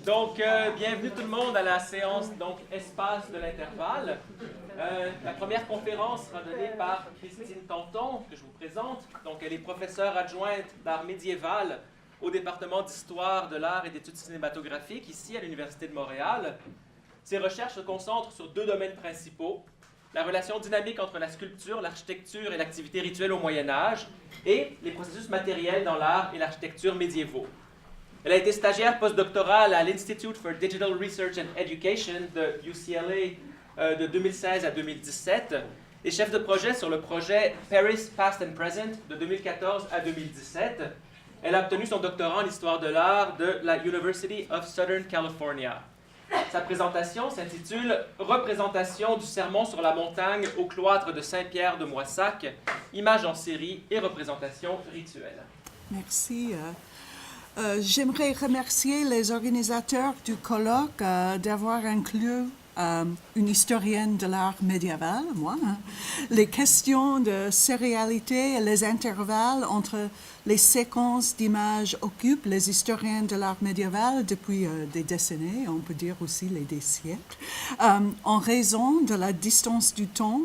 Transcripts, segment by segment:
Donc, bienvenue tout le monde à la séance Espace de l'intervalle. La première conférence sera donnée par Christine Tanton, que je vous présente. Donc, elle est professeure adjointe d'art médiéval au département d'histoire de l'art et d'études cinématographiques ici à l'Université de Montréal. Ses recherches se concentrent sur deux domaines principaux: la relation dynamique entre la sculpture, l'architecture et l'activité rituelle au Moyen Âge, et les processus matériels dans l'art et l'architecture médiévaux. Elle a été stagiaire postdoctorale à l'Institute for Digital Research and Education de UCLA de 2016 à 2017 et chef de projet sur le projet Paris Past and Present de 2014 à 2017. Elle a obtenu son doctorat en histoire de l'art de la University of Southern California. Sa présentation s'intitule « Représentation du sermon sur la montagne au cloître de Saint-Pierre de Moissac, images en série et représentation rituelle ». Merci. J'aimerais remercier les organisateurs du colloque d'avoir inclus une historienne de l'art médiéval, moi. Les questions de sérialité et les intervalles entre les séquences d'images occupent les historiens de l'art médiéval depuis des décennies, on peut dire aussi des siècles. En raison de la distance du temps,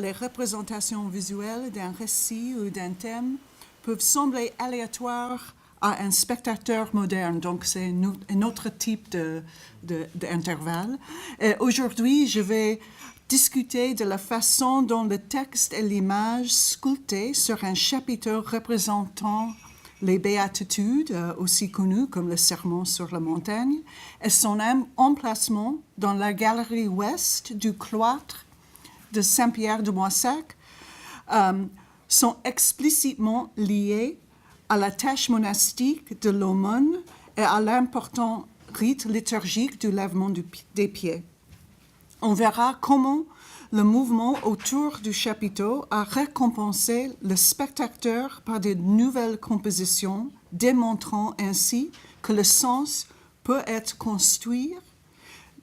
les représentations visuelles d'un récit ou d'un thème peuvent sembler aléatoires à un spectateur moderne. Donc, c'est un autre type d'intervalle. Aujourd'hui, je vais discuter de la façon dont le texte et l'image sculptées sur un chapiteau représentant les béatitudes, aussi connues comme le sermon sur la montagne, et son emplacement dans la galerie ouest du cloître de Saint-Pierre de Moissac sont explicitement liés à la tâche monastique de l'aumône et à l'important rite liturgique du lavement des pieds. On verra comment le mouvement autour du chapiteau a récompensé le spectateur par de nouvelles compositions, démontrant ainsi que le sens peut être construit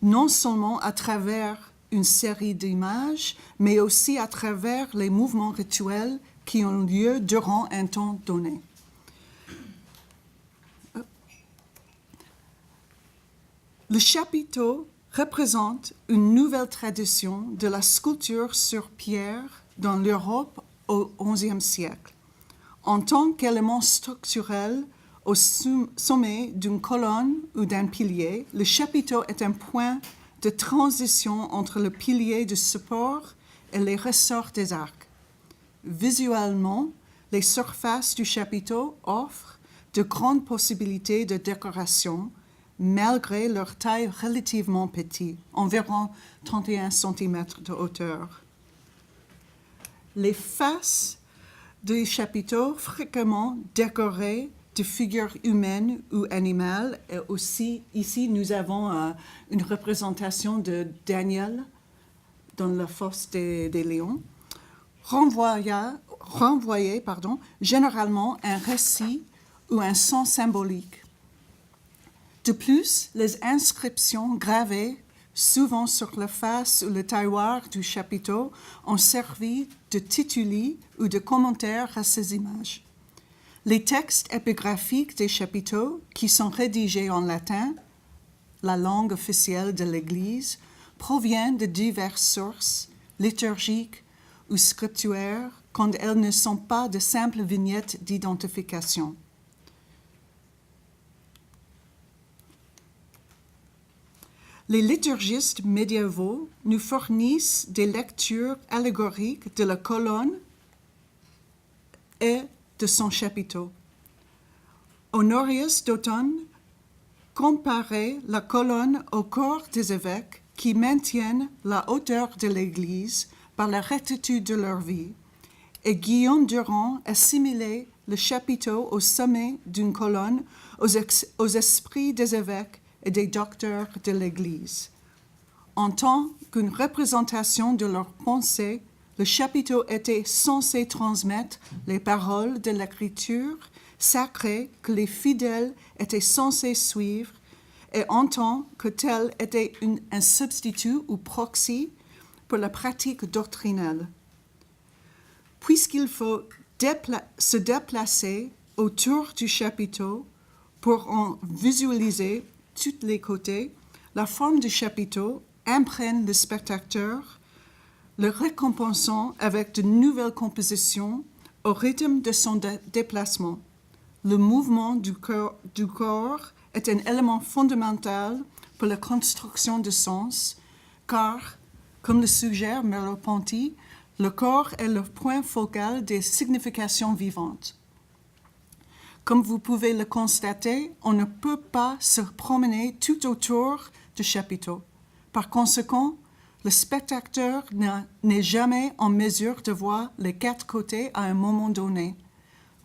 non seulement à travers une série d'images, mais aussi à travers les mouvements rituels qui ont lieu durant un temps donné. Le chapiteau représente une nouvelle tradition de la sculpture sur pierre dans l'Europe au XIe siècle. En tant qu'élément structurel au sommet d'une colonne ou d'un pilier, le chapiteau est un point de transition entre le pilier de support et les ressorts des arcs. Visuellement, les surfaces du chapiteau offrent de grandes possibilités de décoration, malgré leur taille relativement petite, environ 31 cm de hauteur. Les faces du chapiteau fréquemment décorées de figures humaines ou animales, et aussi ici nous avons une représentation de Daniel dans la fosse des lions, renvoyait généralement un récit ou un sens symbolique. De plus, les inscriptions gravées, souvent sur la face ou le tailloir du chapiteau, ont servi de tituli ou de commentaires à ces images. Les textes épigraphiques des chapiteaux, qui sont rédigés en latin, la langue officielle de l'Église, proviennent de diverses sources, liturgiques ou scripturaires, quand elles ne sont pas de simples vignettes d'identification. Les liturgistes médiévaux nous fournissent des lectures allégoriques de la colonne et de son chapiteau. Honorius d'Auton comparait la colonne au corps des évêques qui maintiennent la hauteur de l'Église par la rectitude de leur vie, et Guillaume Durand assimilait le chapiteau au sommet d'une colonne aux esprits des évêques et des docteurs de l'Église. En tant qu'une représentation de leur pensée, le chapiteau était censé transmettre les paroles de l'Écriture sacrée que les fidèles étaient censés suivre, et en tant que tel était un substitut ou proxy pour la pratique doctrinale. Puisqu'il faut se déplacer autour du chapiteau pour en visualiser tous les côtés, la forme du chapiteau imprègne le spectateur, le récompensant avec de nouvelles compositions au rythme de son déplacement. Le mouvement du corps est un élément fondamental pour la construction de sens, car, comme le suggère Merleau-Ponty, le corps est le point focal des significations vivantes. Comme vous pouvez le constater, on ne peut pas se promener tout autour du chapiteau. Par conséquent, le spectateur n'est jamais en mesure de voir les quatre côtés à un moment donné.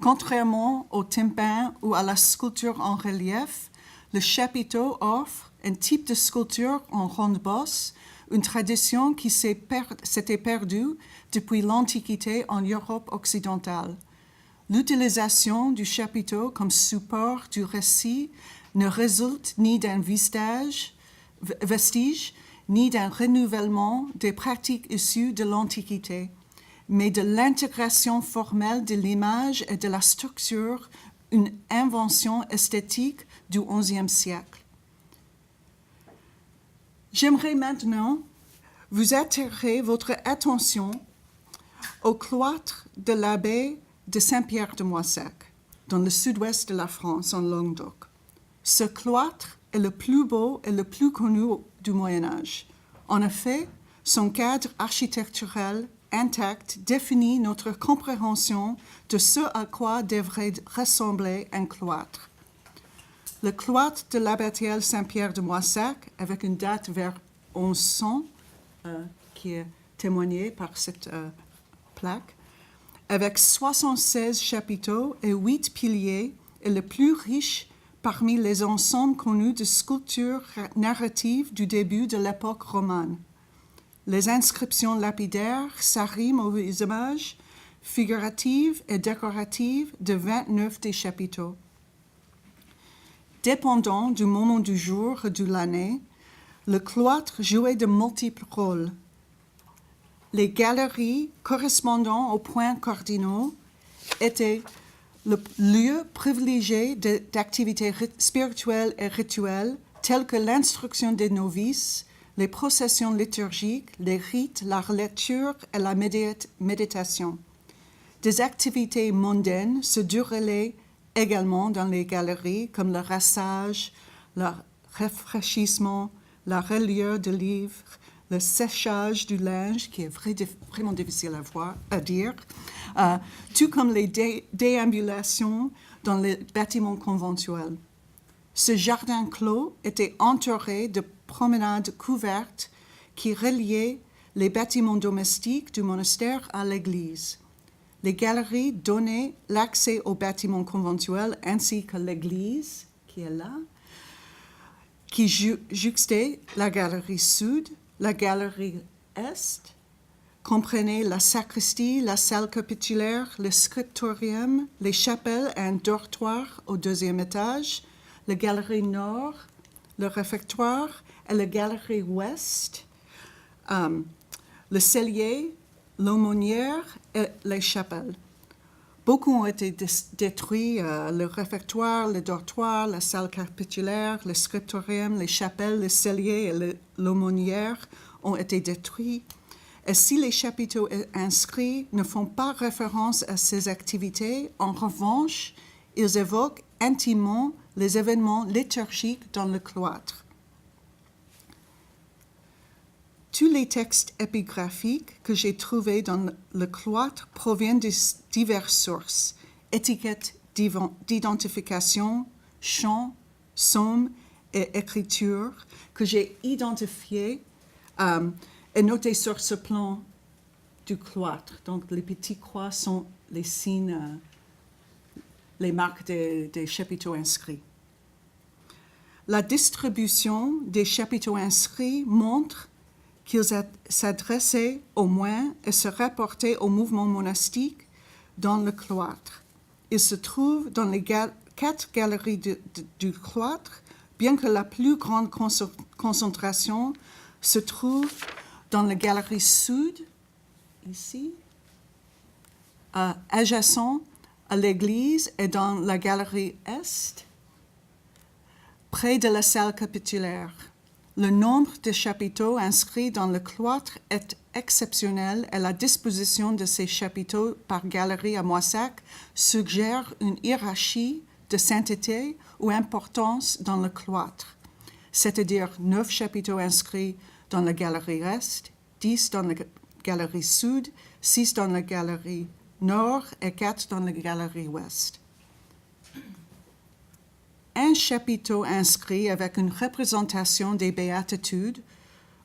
Contrairement au tympan ou à la sculpture en relief, le chapiteau offre un type de sculpture en ronde bosse, une tradition qui s'était perdue depuis l'Antiquité en Europe occidentale. L'utilisation du chapiteau comme support du récit ne résulte ni d'un vestige, ni d'un renouvellement des pratiques issues de l'Antiquité, mais de l'intégration formelle de l'image et de la structure, une invention esthétique du XIe siècle. J'aimerais maintenant vous attirer votre attention au cloître de l'abbaye de Saint-Pierre de Moissac, dans le sud-ouest de la France, en Languedoc. Ce cloître est le plus beau et le plus connu du Moyen-Âge. En effet, son cadre architectural intact définit notre compréhension de ce à quoi devrait ressembler un cloître. Le cloître de l'abbatiale Saint-Pierre de Moissac, avec une date vers 1100, qui est témoignée par cette plaque, avec 76 chapiteaux et 8 piliers, est le plus riche parmi les ensembles connus de sculptures narratives du début de l'époque romane. Les inscriptions lapidaires s'arriment aux images figuratives et décoratives de 29 des chapiteaux. Dépendant du moment du jour et de l'année, le cloître jouait de multiples rôles. Les galeries correspondant aux points cardinaux étaient le lieu privilégié d'activités spirituelles et rituelles telles que l'instruction des novices, les processions liturgiques, les rites, la lecture et la méditation. Des activités mondaines se déroulaient également dans les galeries comme le rassage, le rafraîchissement, la reliure de livres, le séchage du linge, qui est vraiment difficile à dire, tout comme les déambulations dans les bâtiments conventuels. Ce jardin clos était entouré de promenades couvertes qui reliaient les bâtiments domestiques du monastère à l'église. Les galeries donnaient l'accès aux bâtiments conventuels ainsi que l'église, qui est là, qui juxtait la galerie sud. La galerie est comprenait la sacristie, la salle capitulaire, le scriptorium, les chapelles et un dortoir au deuxième étage, la galerie nord, le réfectoire et la galerie ouest, le cellier, l'aumônière et les chapelles. Beaucoup ont été détruits, le réfectoire, le dortoir, la salle capitulaire, le scriptorium, les chapelles, le cellier et l'aumônière ont été détruits. Et si les chapiteaux inscrits ne font pas référence à ces activités, en revanche, ils évoquent intimement les événements liturgiques dans le cloître. Tous les textes épigraphiques que j'ai trouvés dans le cloître proviennent de diverses sources, étiquettes d'identification, chants, psaumes et écritures que j'ai identifiées et notées sur ce plan du cloître. Donc les petites croix sont les signes, les marques des chapiteaux inscrits. La distribution des chapiteaux inscrits montre qu'ils s'adressaient au moins et se rapportaient au mouvement monastique dans le cloître. Ils se trouvent dans les 4 galeries du cloître, bien que la plus grande concentration se trouve dans la galerie sud, ici, adjacent à l'église, et dans la galerie est, près de la salle capitulaire. Le nombre de chapiteaux inscrits dans le cloître est exceptionnel et la disposition de ces chapiteaux par galerie à Moissac suggère une hiérarchie de sainteté ou importance dans le cloître, c'est-à-dire 9 chapiteaux inscrits dans la galerie Est, 10 dans la galerie Sud, 6 dans la galerie Nord et 4 dans la galerie Ouest. Un chapiteau inscrit avec une représentation des béatitudes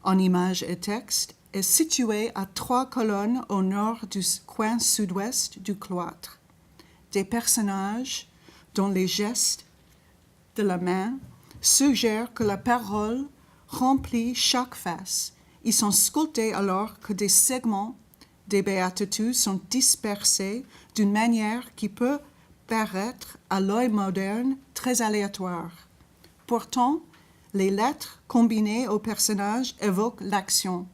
en images et texte est situé à 3 colonnes au nord du coin sud-ouest du cloître. Des personnages dont les gestes de la main suggèrent que la parole remplit chaque face. Ils sont sculptés alors que des segments des béatitudes sont dispersés d'une manière qui peut paraître à l'œil moderne très aléatoire. Pourtant, les lettres combinées aux personnages évoquent l'action.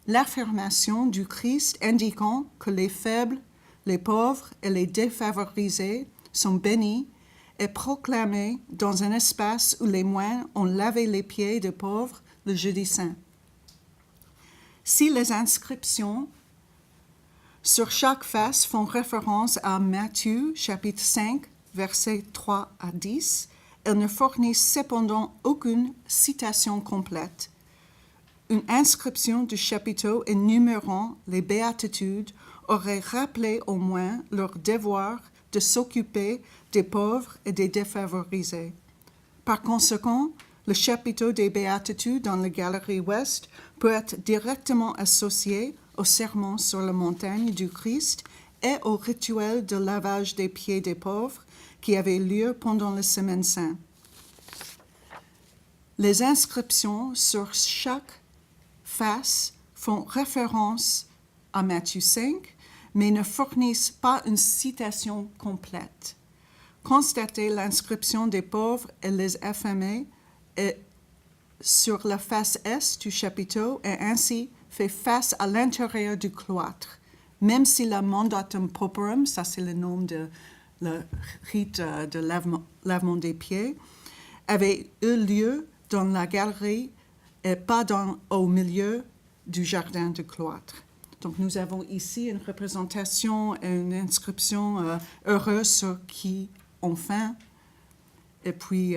L'affirmation du Christ indiquant que les faibles, les pauvres et les défavorisés sont bénis est proclamée dans un espace où les moines ont lavé les pieds des pauvres le jeudi saint. Si les inscriptions sur chaque face font référence à Matthieu, chapitre 5, versets 3 à 10, elles ne fournissent cependant aucune citation complète. Une inscription du chapiteau énumérant les béatitudes aurait rappelé au moins leur devoir de s'occuper des pauvres et des défavorisés. Par conséquent, le chapiteau des béatitudes dans la galerie ouest peut être directement associé au sermon sur la montagne du Christ et au rituel de lavage des pieds des pauvres qui avait lieu pendant la Semaine sainte. Les inscriptions sur chaque face font référence à Matthieu 5, mais ne fournissent pas une citation complète. Constatez l'inscription des pauvres et les affamés sur la face est du chapiteau et ainsi fait face à l'intérieur du cloître, même si le mandatum pauperum, ça c'est le nom de le rite de lavement des pieds, avait eu lieu dans la galerie et pas au milieu du jardin du cloître. Donc nous avons ici une représentation et une inscription heureux ceux qui ont faim, et puis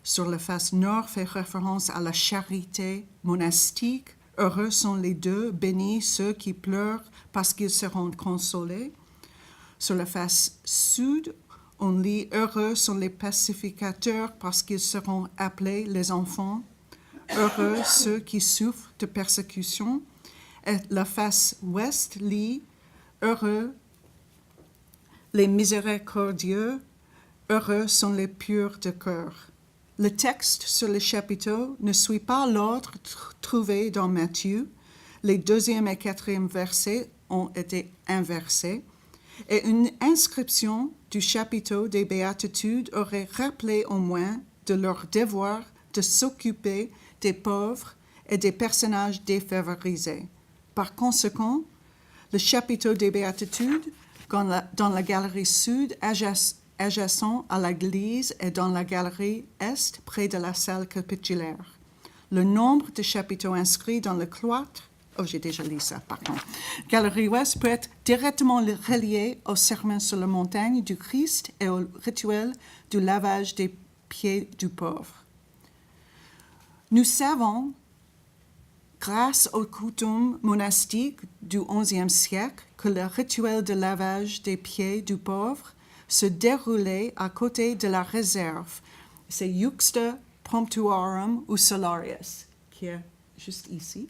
sur la face nord fait référence à la charité monastique. Heureux sont les deux, bénis ceux qui pleurent parce qu'ils seront consolés. Sur la face sud, on lit heureux sont les pacificateurs parce qu'ils seront appelés les enfants. Heureux ceux qui souffrent de persécution. Et la face ouest lit heureux les miséricordieux. Heureux sont les purs de cœur. Le texte sur le chapiteau ne suit pas l'ordre trouvé dans Matthieu. Les 2e et 4e versets ont été inversés. Et une inscription du chapiteau des béatitudes aurait rappelé au moins de leur devoir de s'occuper des pauvres et des personnages défavorisés. Par conséquent, le chapiteau des béatitudes dans la galerie sud adjacent à l'église et dans la galerie est près de la salle capitulaire. Le nombre de chapiteaux inscrits dans le cloître, j'ai déjà lu ça, pardon. Galerie ouest peut être directement relié au sermon sur la montagne du Christ et au rituel du lavage des pieds du pauvre. Nous savons, grâce aux coutumes monastiques du XIe siècle, que le rituel de lavage des pieds du pauvre se déroulait à côté de la réserve. C'est Juxta Promptuarum ou Solarius, qui est juste ici.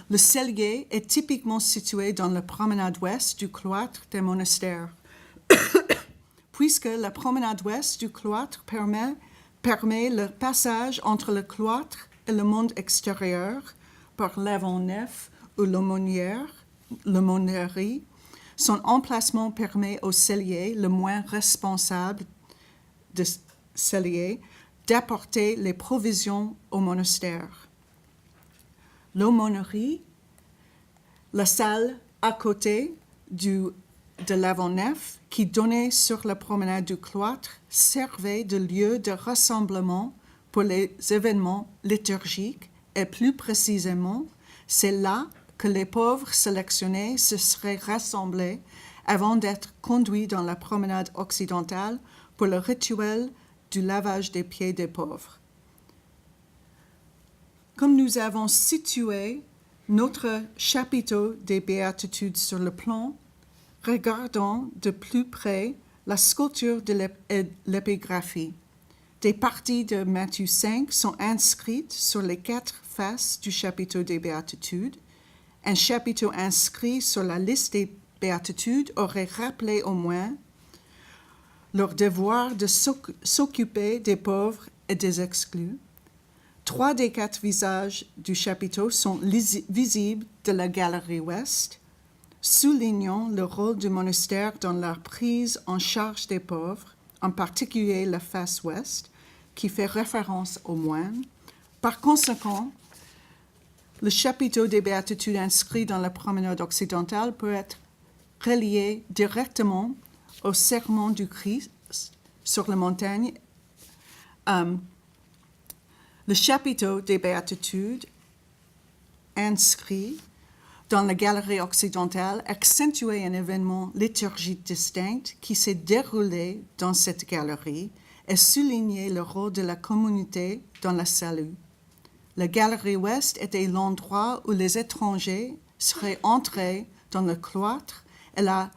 Le cellier est typiquement situé dans la promenade ouest du cloître des monastères, puisque la promenade ouest du cloître permet le passage entre le cloître et le monde extérieur par l'avant-nef ou l'aumônerie. Son emplacement permet au cellier, le moins responsable de cellier, d'apporter les provisions au monastère. L'aumônerie, la salle à côté du de l'avant-nef qui donnait sur la promenade du cloître servait de lieu de rassemblement pour les événements liturgiques et plus précisément, c'est là que les pauvres sélectionnés se seraient rassemblés avant d'être conduits dans la promenade occidentale pour le rituel du lavage des pieds des pauvres. Comme nous avons situé notre chapiteau des béatitudes sur le plan, regardons de plus près la sculpture de l'épigraphie. Des parties de Matthieu 5 sont inscrites sur les 4 faces du chapiteau des béatitudes. Un chapiteau inscrit sur la liste des béatitudes aurait rappelé au moins leur devoir de s'occuper des pauvres et des exclus. 3 des 4 visages du chapiteau sont visibles de la galerie ouest, soulignant le rôle du monastère dans la prise en charge des pauvres, en particulier la face ouest, qui fait référence aux moines. Par conséquent, le chapiteau des béatitudes inscrit dans la promenade occidentale peut être relié directement au sermon du Christ sur la montagne. Le chapiteau des béatitudes inscrit dans la galerie occidentale accentuait un événement liturgique distinct qui s'est déroulé dans cette galerie et soulignait le rôle de la communauté dans le salut. La galerie ouest était l'endroit où les étrangers seraient entrés dans le cloître. Elle a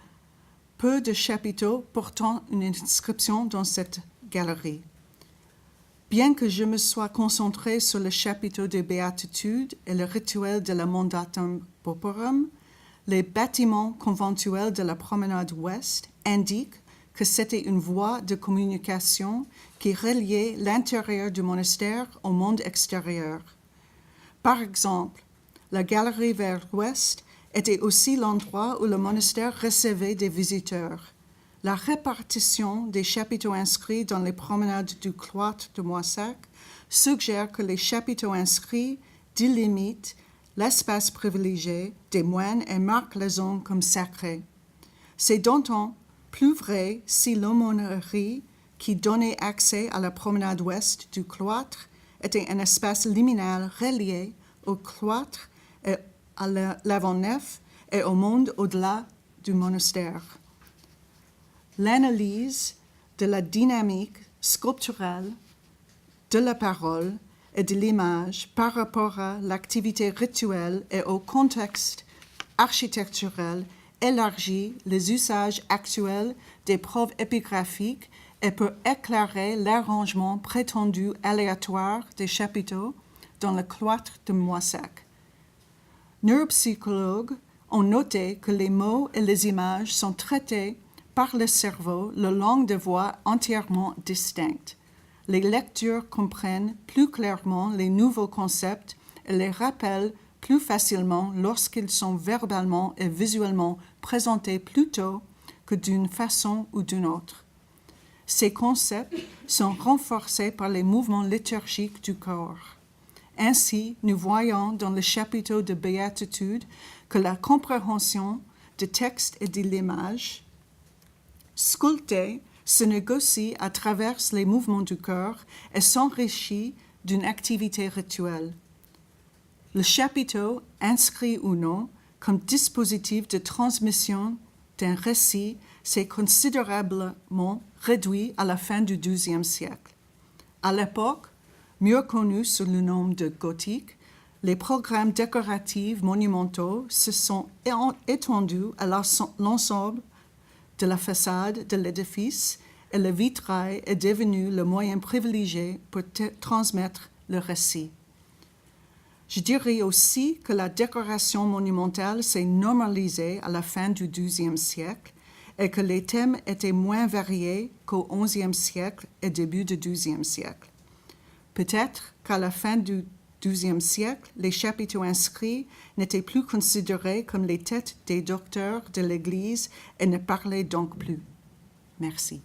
peu de chapiteaux portant une inscription dans cette galerie. Bien que je me sois concentré sur le chapiteau des béatitudes et le rituel de la Mandatum Pauperum, les bâtiments conventuels de la promenade ouest indiquent que c'était une voie de communication qui reliait l'intérieur du monastère au monde extérieur. Par exemple, la galerie vers l'ouest était aussi l'endroit où le monastère recevait des visiteurs. La répartition des chapiteaux inscrits dans les promenades du cloître de Moissac suggère que les chapiteaux inscrits délimitent l'espace privilégié des moines et marquent la zone comme sacrée. C'est d'autant plus vrai si l'aumônerie qui donnait accès à la promenade ouest du cloître était un espace liminal relié au cloître et à l'avant-nef et au monde au-delà du monastère. L'analyse de la dynamique sculpturale de la parole et de l'image par rapport à l'activité rituelle et au contexte architectural élargit les usages actuels des preuves épigraphiques et peut éclairer l'arrangement prétendu aléatoire des chapiteaux dans le cloître de Moissac. Neuropsychologues ont noté que les mots et les images sont traités par le cerveau le long de voies entièrement distinctes. Les lecteurs comprennent plus clairement les nouveaux concepts et les rappellent plus facilement lorsqu'ils sont verbalement et visuellement présentés plus tôt que d'une façon ou d'une autre. Ces concepts sont renforcés par les mouvements liturgiques du corps. Ainsi, nous voyons dans le chapiteau de béatitude que la compréhension du texte et de l'image sculptée se négocie à travers les mouvements du corps et s'enrichit d'une activité rituelle. Le chapiteau, inscrit ou non, comme dispositif de transmission d'un récit, s'est considérablement réduit à la fin du XIIe siècle. À l'époque, mieux connu sous le nom de gothique, les programmes décoratifs monumentaux se sont étendus à l'ensemble de la façade de l'édifice et le vitrail est devenu le moyen privilégié pour transmettre le récit. Je dirais aussi que la décoration monumentale s'est normalisée à la fin du XIIe siècle et que les thèmes étaient moins variés qu'au XIe siècle et début du XIIe siècle. Peut-être qu'à la fin du XIIe siècle, les chapiteaux inscrits n'étaient plus considérés comme les têtes des docteurs de l'Église et ne parlaient donc plus. Merci.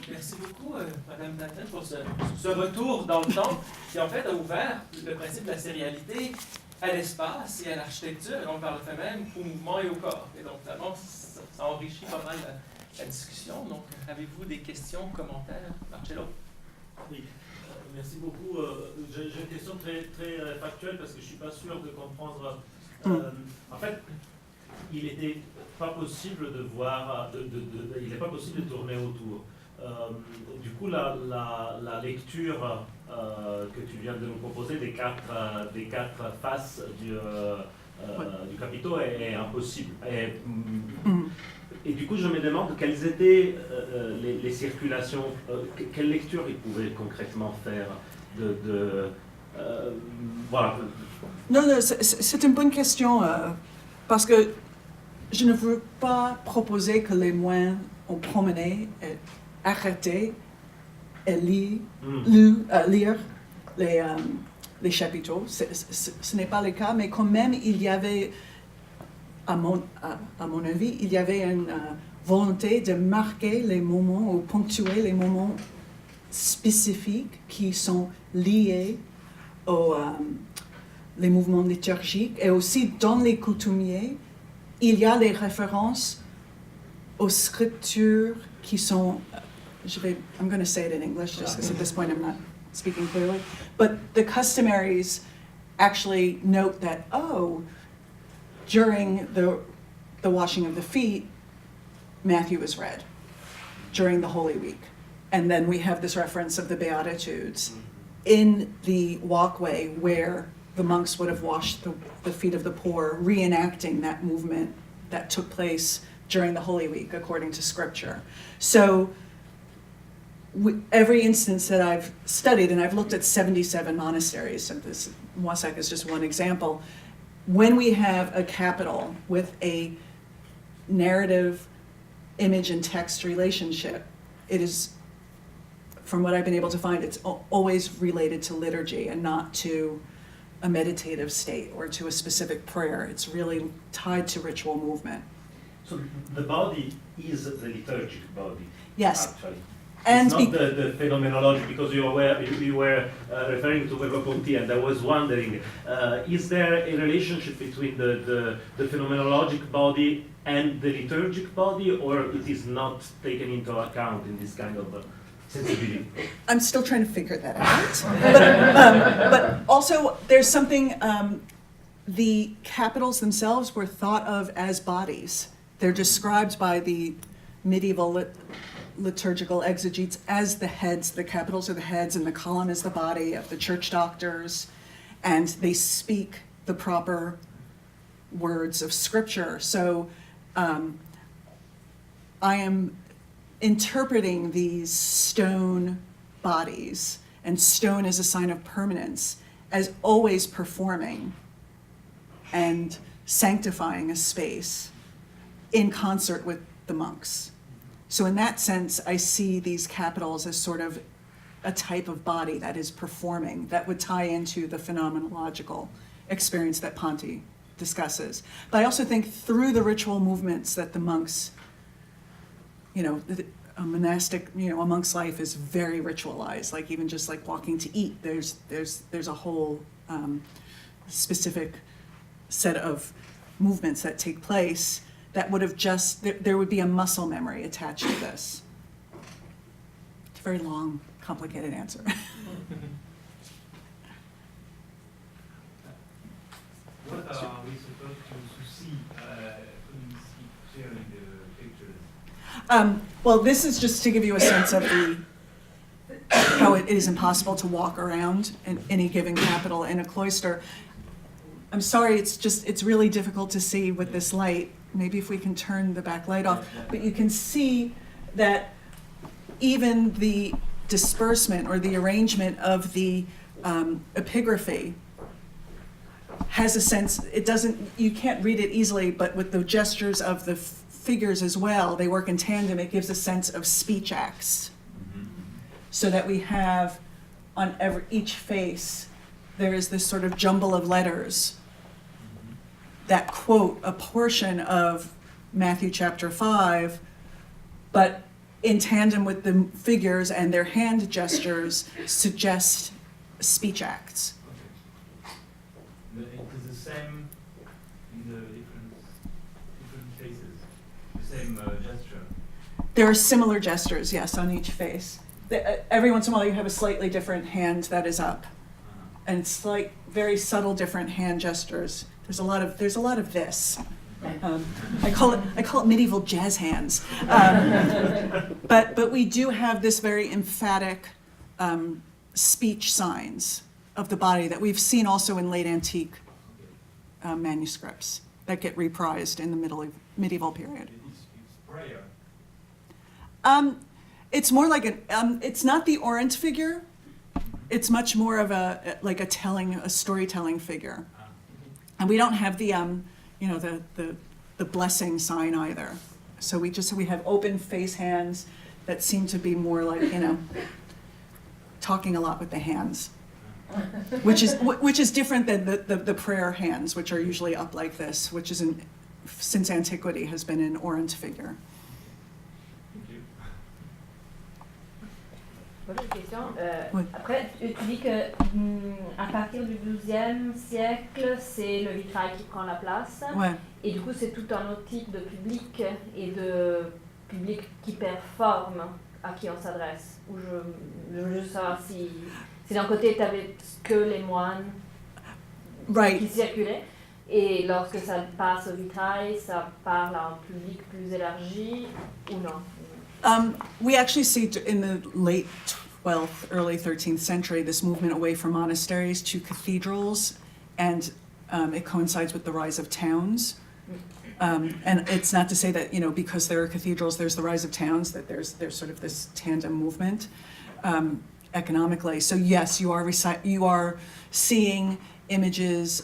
Merci beaucoup. beaucoup, Madame Platin, pour ce retour dans le temps qui, en fait, a ouvert le principe de la sérialité à l'espace et à l'architecture, et donc par le fait même au mouvement et au corps. Et donc, vraiment, ça enrichit pas mal la discussion. Donc, avez-vous des questions, commentaires? Marcello? Oui, merci beaucoup. J'ai une question très, très factuelle parce que je ne suis pas sûr de comprendre. En fait, il n'était pas possible de voir, il n'est pas possible de tourner autour. Du coup, la lecture que tu viens de nous proposer des quatre faces du Capitole est impossible. Et du coup, je me demande quelles étaient les circulations, quelle lecture ils pouvaient concrètement faire voilà. Non, c'est une bonne question parce que je ne veux pas proposer que les moines ont promené, arrêté et lire les chapiteaux. Ce n'est pas le cas, mais quand même, il y avait, à mon avis, il y avait une volonté de marquer les moments ou ponctuer les moments spécifiques qui sont liés aux les mouvements liturgiques. Et aussi, dans les coutumiers, il y a les références aux scriptures qui sont, I'm going to say it in English just because at this point I'm not speaking clearly, but the customaries actually note that, during the washing of the feet, Matthew is read during the Holy Week. And then we have this reference of the Beatitudes in the walkway where the monks would have washed the feet of the poor, reenacting that movement that took place during the Holy Week, according to Scripture. So every instance that I've studied, and I've looked at 77 monasteries, so this Moissac is just one example, when we have a capital with a narrative, image, and text relationship, it is, from what I've been able to find, it's always related to liturgy and not to a meditative state or to a specific prayer. It's really tied to ritual movement. So the body is the liturgic body. Yes. Actually. And it's not the phenomenology, because you were referring to Merleau-Ponty, and I was wondering, is there a relationship between the phenomenologic body and the liturgic body, or it is not taken into account in this kind of sensibility? I'm still trying to figure that out. But also, there's something, the capitals themselves were thought of as bodies. They're described by the medieval liturgical exegetes as the heads. The capitals are the heads, and the column is the body of the church doctors, and they speak the proper words of Scripture. So I am interpreting these stone bodies, and stone is a sign of permanence, as always performing and sanctifying a space in concert with the monks. So in that sense, I see these capitals as sort of a type of body that is performing, that would tie into the phenomenological experience that Ponty discusses. But I also think through the ritual movements that the monks, a monastic, a monk's life is very ritualized. Like even just like walking to eat, there's a whole specific set of movements that take place that would have there would be a muscle memory attached to this. It's a very long, complicated answer. What are we supposed to see when we see clearly the pictures? Well, this is just to give you a sense of how it is impossible to walk around in any given capital in a cloister. I'm sorry, it's really difficult to see with this light. Maybe if we can turn the back light off, but you can see that even the disbursement or the arrangement of the epigraphy has a sense, you can't read it easily, but with the gestures of the figures as well, they work in tandem, it gives a sense of speech acts. So that we have on each face, there is this sort of jumble of letters that quote a portion of Matthew chapter 5, but in tandem with the figures and their hand gestures, suggest speech acts. Okay. It is the same in the different faces, the same gesture. There are similar gestures, yes, on each face. Every once in a while you have a slightly different hand that is up. And it's like very subtle different hand gestures. There's a lot of this. I call it medieval jazz hands. But we do have this very emphatic speech signs of the body that we've seen also in late antique manuscripts that get reprised in the medieval period. It's prayer. It's more like it's not the orant figure. It's much more of a storytelling figure. And we don't have the blessing sign either. So we have open face hands that seem to be more like, talking a lot with the hands. Which is different than the prayer hands, which are usually up like this, which is since antiquity has been an orant figure. J'ai une question. Oui. Après, tu dis que à partir du XIIe siècle, c'est le vitrail qui prend la place. Ouais. Et du coup, c'est tout un autre type de public et de public qui performe à qui on s'adresse. Ou je veux juste savoir si d'un côté, tu avais que les moines qui circulaient. Et lorsque ça passe au vitrail, ça parle à un public plus élargi ou non? We actually see in the late 12th, early 13th century this movement away from monasteries to cathedrals, and it coincides with the rise of towns. And it's not to say that, because there are cathedrals, there's the rise of towns, that there's sort of this tandem movement economically. So yes, you are seeing images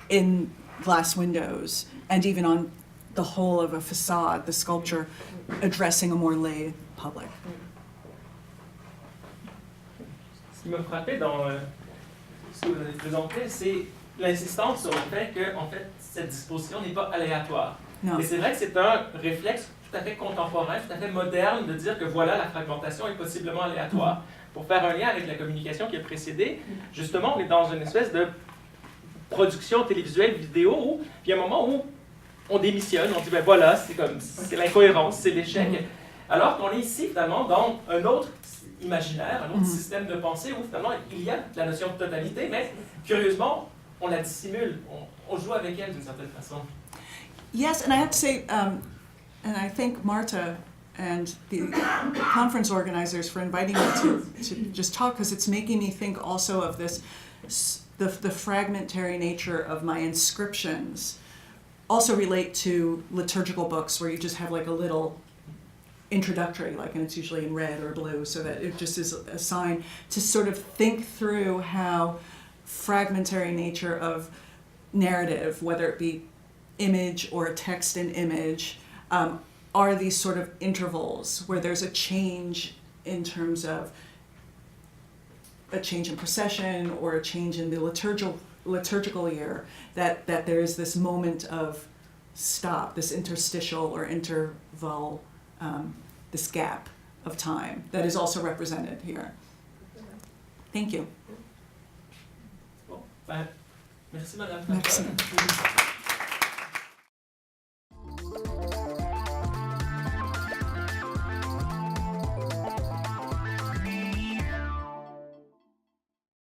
in glass windows, and even on the whole of a facade, the sculpture addressing a more lay public. Ce qui m'a frappé dans ce que vous avez présenté, c'est l'insistance sur le fait que, en fait, cette disposition n'est pas aléatoire. Non. Et c'est vrai que c'est un réflexe tout à fait contemporain, tout à fait moderne, de dire que voilà, la fragmentation est possiblement aléatoire. Pour faire un lien avec la communication qui a précédé, justement, on est dans une espèce de production télévisuelle vidéo où, puis il y a un moment où on démissionne, on dit ben voilà, c'est l'incohérence, c'est l'échec. Alors qu'on est ici finalement dans un autre imaginaire, un autre système de pensée où finalement il y a la notion de totalité, mais curieusement, on la dissimule, on joue avec elle d'une certaine façon. Yes, and I have to say, and I thank Marta and the conference organizers for inviting me to just talk, because it's making me think also of this, the fragmentary nature of my inscriptions also relate to liturgical books where you just have like a little introductory, and it's usually in red or blue, so that it just is a sign to sort of think through how fragmentary nature of narrative, whether it be image or text and image, are these sort of intervals where there's a change in terms of a change in procession or a change in the liturgical year, that there is this moment of stop, this interstitial or interval, this gap of time that is also represented here. Thank you. Bon, ben, merci Madame. Merci.